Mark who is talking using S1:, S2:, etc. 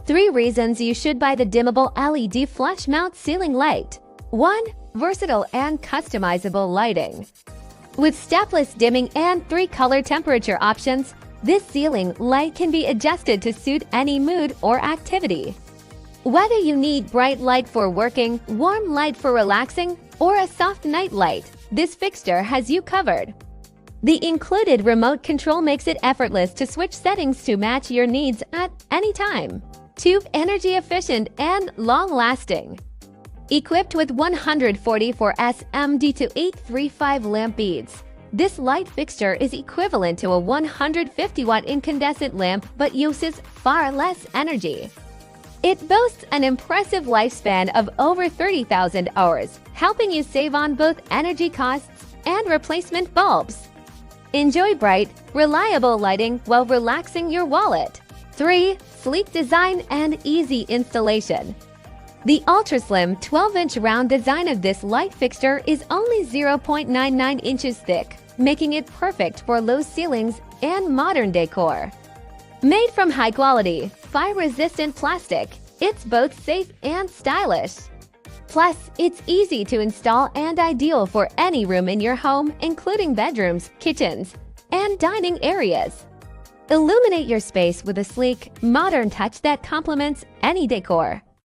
S1: 3 reasons you should buy the dimmable LED flush mount ceiling light. 1. Versatile and customizable lighting. With stepless dimming and 3 color temperature options, this ceiling light can be adjusted to suit any mood or activity. Whether you need bright light for working, warm light for relaxing, or a soft night light, this fixture has you covered. The included remote control makes it effortless to switch settings to match your needs at any time. 2. Energy efficient and long-lasting. Equipped with 144S MD2835 lamp beads, this light fixture is equivalent to a 150-watt incandescent lamp but uses far less energy. It boasts an impressive lifespan of over 30,000 hours, helping you save on both energy costs and replacement bulbs. Enjoy bright, reliable lighting while relaxing your wallet. 3. Sleek design and easy installation. The ultra-slim 12-inch round design of this light fixture is only 0.99 inches thick, making it perfect for low ceilings and modern decor. Made from high-quality, fire-resistant plastic, it's both safe and stylish. Plus, it's easy to install and ideal for any room in your home, including bedrooms, kitchens, and dining areas. Illuminate your space with a sleek, modern touch that complements any decor.